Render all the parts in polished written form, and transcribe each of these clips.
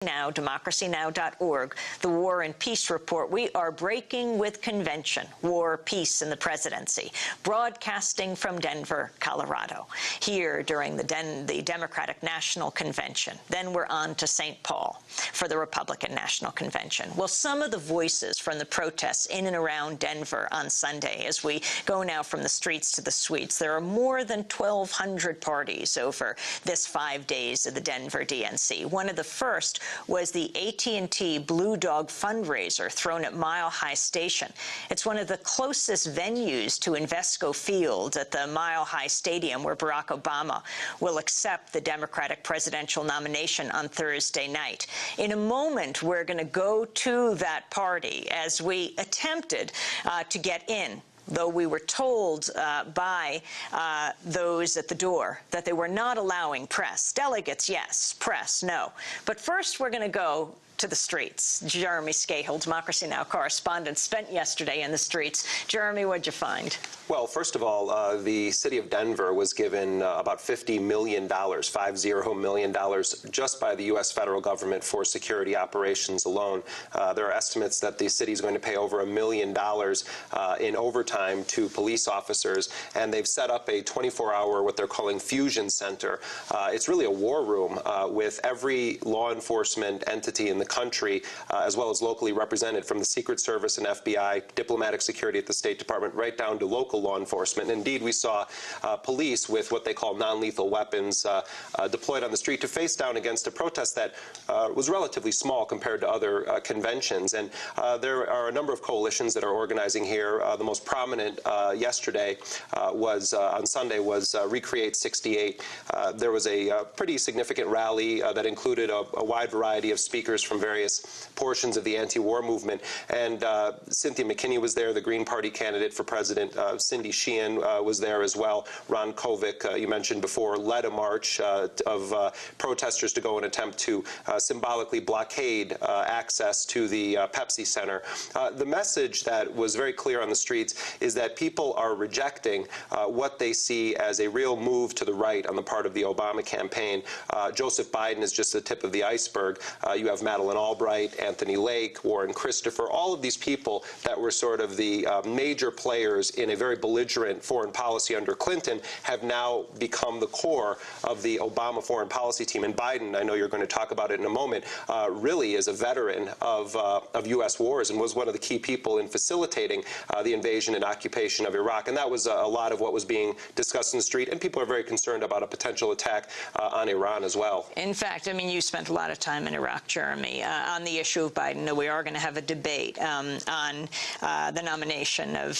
Now, democracynow.org, the War and Peace Report. We are breaking with convention, war, peace, and the presidency, broadcasting from Denver, Colorado, here during the Democratic National Convention. Then we're on to St. Paul for the Republican National Convention. Well, some of the voices from the protests in and around Denver on Sunday, as we go now from the streets to the suites, there are more than 1,200 parties over this 5 days of the Denver DNC. One of the first was the AT&T Blue Dog fundraiser thrown at Mile High Station. It's one of the closest venues to Invesco Field at the Mile High Stadium, where Barack Obama will accept the Democratic presidential nomination on Thursday night. In a moment, we're going to go to that party as we attempted to get in, though we were told by those at the door that they were not allowing press. Delegates, yes. Press, no. But first, we're going to go to the streets. Jeremy Scahill, Democracy Now! Correspondent, spent yesterday in the streets. Jeremy, what'd you find? Well, first of all, the city of Denver was given about $50 million, $50 million, just by the U.S. federal government for security operations alone. There are estimates that the city is going to pay over $1 million in overtime to police officers, and they've set up a 24-hour, what they're calling fusion center. It's really a war room with every law enforcement entity in the country, as well as locally represented, from the Secret Service and FBI, diplomatic security at the State Department, right down to local law enforcement. And indeed, we saw police with what they call non-lethal weapons deployed on the street to face down against a protest that was relatively small compared to other conventions. And there are a number of coalitions that are organizing here. The most prominent yesterday on Sunday was Recreate 68. There was a pretty significant rally that included a wide variety of speakers from various portions of the anti-war movement. And Cynthia McKinney was there, the Green Party candidate for president. Cindy Sheehan was there as well. Ron Kovic, you mentioned before, led a march of protesters to go and attempt to symbolically blockade access to the Pepsi Center. The message that was very clear on the streets is that people are rejecting what they see as a real move to the right on the part of the Obama campaign. Joseph Biden is just the tip of the iceberg. You have Madeleine Albright, Anthony Lake, Warren Christopher, all of these people that were sort of the major players in a very belligerent foreign policy under Clinton have now become the core of the Obama foreign policy team. And Biden, I know you're going to talk about it in a moment, really is a veteran of U.S. wars and was one of the key people in facilitating the invasion and occupation of Iraq. And that was a lot of what was being discussed in the street. And people are very concerned about a potential attack on Iran as well. In fact, I mean, you spent a lot of time in Iraq, Jeremy, on the issue of Biden. We are going to have a debate on the nomination of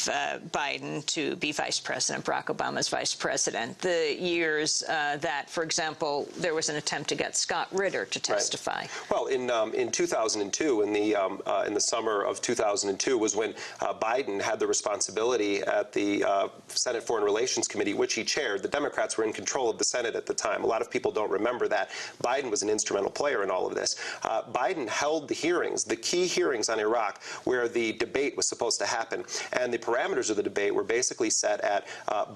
Biden to be vice president, Barack Obama's vice president. The years that, for example, there was an attempt to get Scott Ritter to testify. Right. Well, in 2002, in the summer of 2002, was when Biden had the responsibility at the Senate Foreign Relations Committee, which he chaired. The Democrats were in control of the Senate at the time. A lot of people don't remember that. Biden was an instrumental player in all of this. Biden held the hearings, the key hearings on Iraq, where the debate was supposed to happen. And the parameters of the debate were basically set at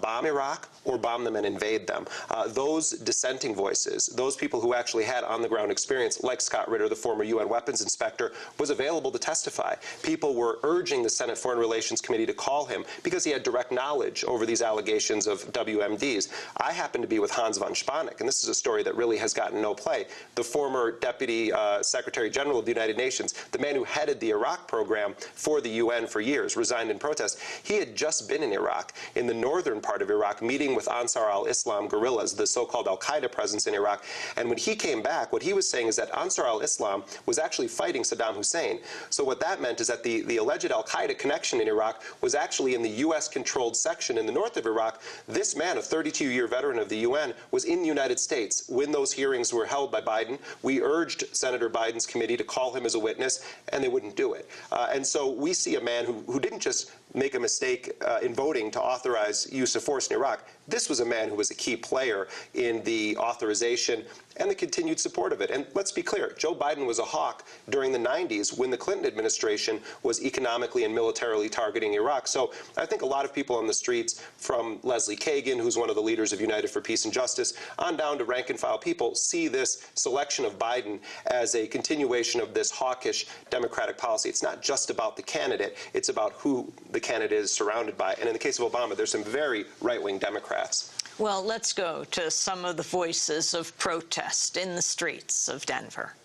bomb Iraq or bomb them and invade them. Those dissenting voices, those people who actually had on-the-ground experience, like Scott Ritter, the former UN weapons inspector, was available to testify. People were urging the Senate Foreign Relations Committee to call him because he had direct knowledge over these allegations of WMDs. I happen to be with Hans von Spanik, and this is a story that really has gotten no play. The former Deputy Secretary General of the United Nations, the man who headed the Iraq program for the UN for years, resigned in protest. He had just been in Iraq, in the northern part of Iraq, meeting with Ansar al-Islam guerrillas, the so-called al-Qaeda presence in Iraq. And when he came back, what he was saying is that Ansar al-Islam was actually fighting Saddam Hussein. So what that meant is that the alleged al-Qaeda connection in Iraq was actually in the U.S.-controlled section in the north of Iraq. This man, a 32-year veteran of the UN, was in the United States when those hearings were held by Biden. We urged Senator Biden's committee to call him as a witness, and they wouldn't do it. And so we see a man who didn't just make a mistake in voting to authorize use of force in Iraq. This was a man who was a key player in the authorization and the continued support of it. And let's be clear, Joe Biden was a hawk during the 90s when the Clinton administration was economically and militarily targeting Iraq. So I think a lot of people on the streets, from Leslie Kagan, who's one of the leaders of United for Peace and Justice, on down to rank-and-file people, see this selection of Biden as a continuation of this hawkish Democratic policy. It's not just about the candidate, it's about who the candidate is surrounded by. And in the case of Obama, there's some very right-wing Democrats. Well, let's go to some of the voices of protest in the streets of Denver.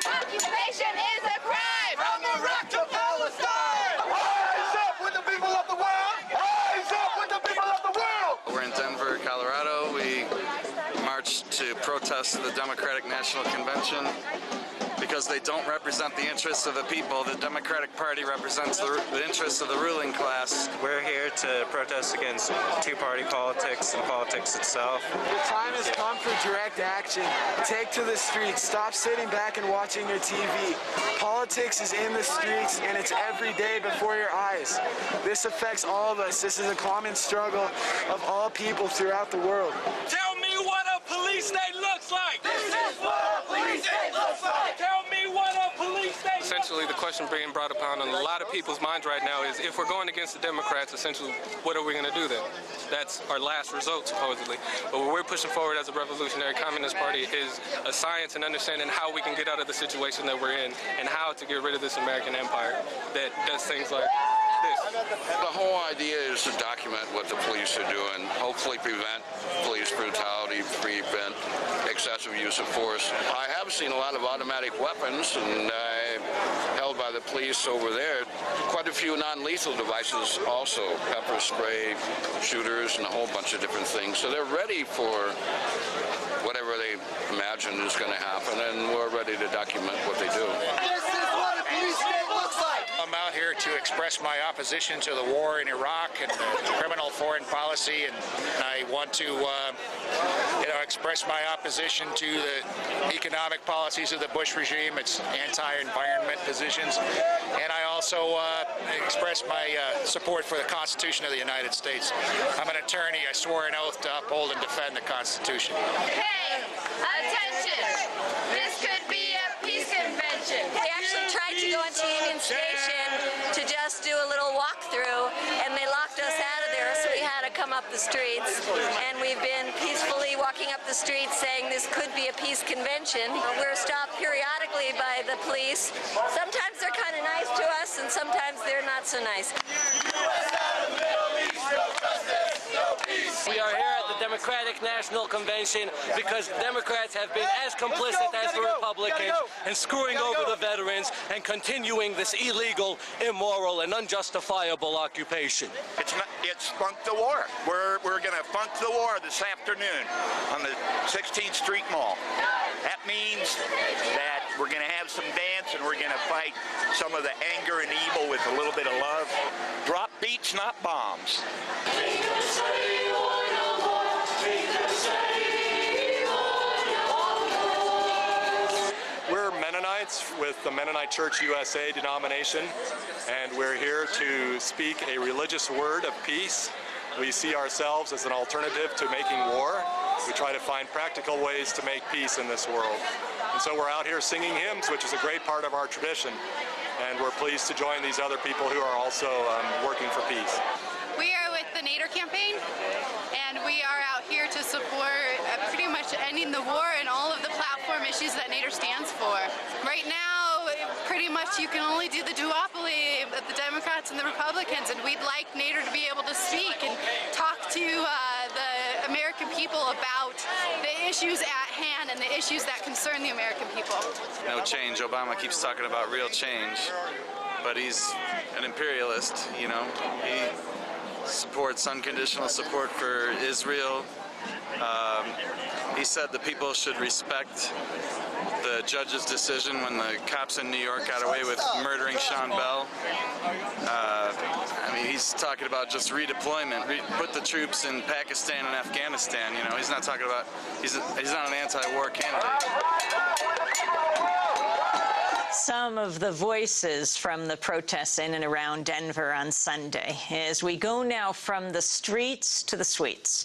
Occupation is a crime! From Iraq to Palestine! Rise up with the people of the world! Rise up with the people of the world! We're in Denver, Colorado. We marched to protest the Democratic National Convention because they don't represent the interests of the people. The Democratic Party represents the interests of the ruling class. We're here to protest against two-party politics and politics itself. The time has come for direct action. Take to the streets. Stop sitting back and watching your TV. Politics is in the streets, and it's every day before your eyes. This affects all of us. This is a common struggle of all people throughout the world. Tell me what a police state looks like! This is what a police state looks like! Tell me what a police state looks like! Essentially, the question being brought upon in a lot of people's minds right now is, if we're going against the Democrats, essentially, what are we going to do then? That's our last result, supposedly. But what we're pushing forward as a revolutionary communist party is a science and understanding how we can get out of the situation that we're in and how to get rid of this American empire that does things like this. The whole idea is to document what the police are doing, hopefully prevent police brutality, prevent excessive use of force. I have seen a lot of automatic weapons and held by the police over there. Quite a few non-lethal devices also, pepper spray, shooters, and a whole bunch of different things. So they're ready for whatever they imagine is going to happen, and we're ready to document what they do. This is what a police state looks like! I'm out here to express my opposition to the war in Iraq and criminal foreign policy, and I want to express my opposition to the economic policies of the Bush regime, its anti-environment positions, and I also express my support for the Constitution of the United States. I'm an attorney. I swore an oath to uphold and defend the Constitution. Hey, attention! This could be a peace convention. They actually tried to go into Union Station to just do a little walkthrough, and they locked us out of there, so we had to come up the streets. And we've been peacefully walking up the streets saying this could be a peace convention. We're stopped periodically by the police. Sometimes they're kind of nice to us, and sometimes they're not so nice. We are here at the Democratic National Convention because Democrats have been as complicit as the Republicans in screwing over the veterans and continuing this illegal, immoral, and unjustifiable occupation. It's funk the war. We're going to funk the war this afternoon on the 16th Street Mall. That means that we're going to have some dance and we're going to fight some of the anger and evil with a little bit of love. Drop beats, not bombs. We're Mennonites with the Mennonite Church USA denomination, and we're here to speak a religious word of peace. We see ourselves as an alternative to making war. We try to find practical ways to make peace in this world. And so we're out here singing hymns, which is a great part of our tradition. And we're pleased to join these other people who are also working for peace. We are with the Nader campaign, and we are out here to support pretty much ending the war and all of the platform issues that Nader stands for. Right now, pretty much you can only do the duopoly of the Democrats and the Republicans, and we'd like Nader to be able to speak and talk to the American people about the issues at hand and the issues that concern the American people. No change. Obama keeps talking about real change, but he's an imperialist, you know. He supports unconditional support for Israel. He said the people should respect the judge's decision when the cops in New York got away with murdering Sean Bell. I mean, he's talking about just redeployment, put the troops in Pakistan and Afghanistan. You know, he's not talking about, he's not an anti-war candidate. Some some of the voices from the protests in and around Denver on Sunday as we go now from the streets to the suites.